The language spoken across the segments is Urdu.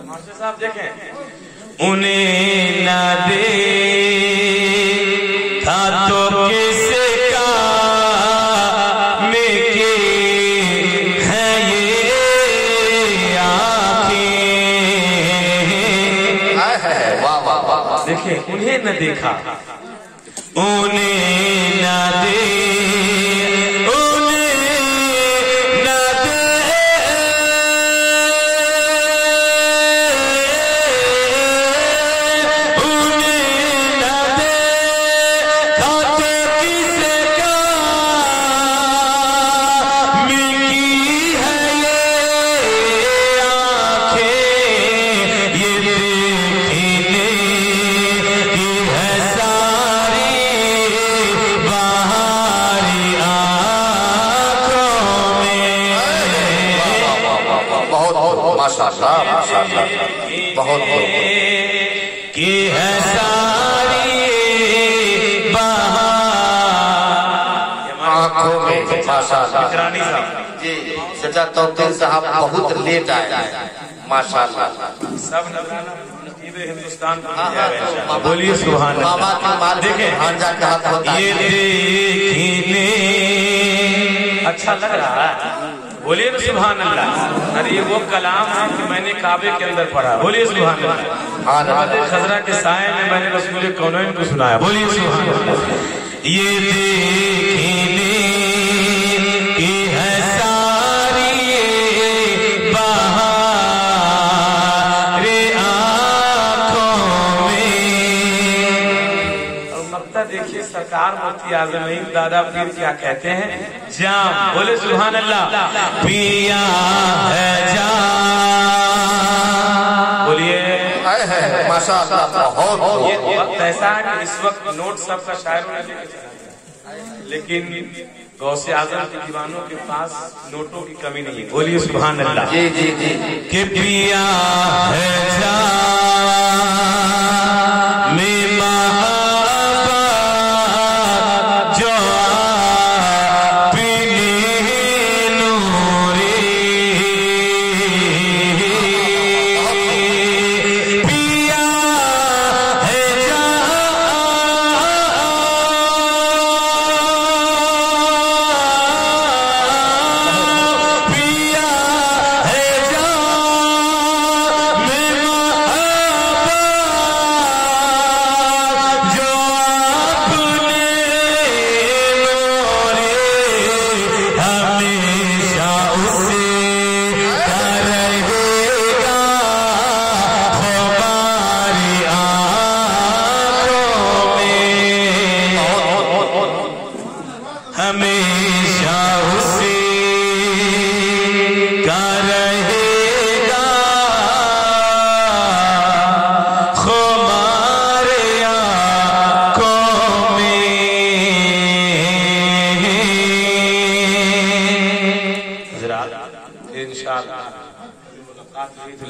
ماشاء صاحب دیکھیں انہیں نہ دیکھا تو کس کام کی ہے یہ آنکھیں دیکھیں انہیں نہ دیکھا انہیں نہ بہت کی ہے ساری بہار آنکھوں میں ماشاءاللہ جی سچا توقیر صاحب بہت لیٹ آئے ماشاءاللہ سب نصیب ہندوستان بولیے سبحان اللہ دیکھیں یہ دیکھنے اچھا لگ رہا ہے بولیے سبحان اللہ ارے یہ وہ کلام ہے کہ میں نے کعبے کے اندر پڑھا بولیے سبحان اللہ خضرہ کے سائے میں میں نے رسول کونین کو سنایا بولیے سبحان اللہ یہ دیکھنے کی ہے ساری بہار آنکھوں میں اور مقطع دیکھیے سرکار مفتی اعظم دادا پیر کیا کہتے ہیں جام بولے سبحان اللہ پیا ہے جام بولیے ماشاءاللہ بہت یہ وقت ایسا ہے کہ اس وقت نوٹ سب کا شاعر ہونے لے کے چلا لیکن غوث اعظم کے دیوانوں کے پاس نوٹوں کی کمی نہیں ہے بولیے سبحان اللہ جی جی جی کہ پیا ہے جام میں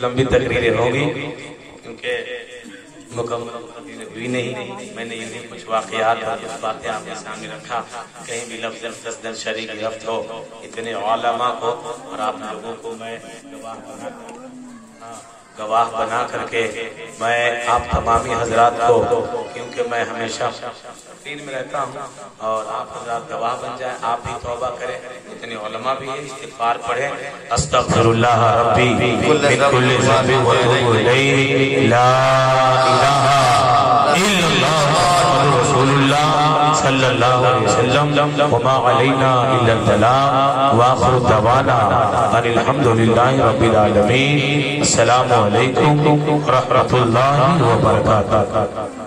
لمبی تقریریں ہوگی کیونکہ مکمل ہوئی نہیں میں نے انہیں کچھ واقعات اور کچھ باتیں آپ کے سامنے رکھا کہیں بھی لفظ در شریک رفت ہو اتنے علماء کو اور آپ لوگوں کو میں گواہ بنا کر کے میں آپ تمامی حضرات کو کیونکہ میں ہمیشہ دین میں رہتا ہوں اور آپ حضرات گواہ بن جائیں آپ بھی توبہ کریں اتنے علماء بھی ہیں استغفار پڑھیں استغفر اللہ ربی من کل ذنب واتوب الیہ لا الہ الا اللہ محمد رسول اللہ صلی اللہ علیہ وسلم وما علینا الا البلاغ وآخر دعوانا ان الحمدللہ رب العالمین السلام علیکم ورحمۃ اللہ وبرکاتہ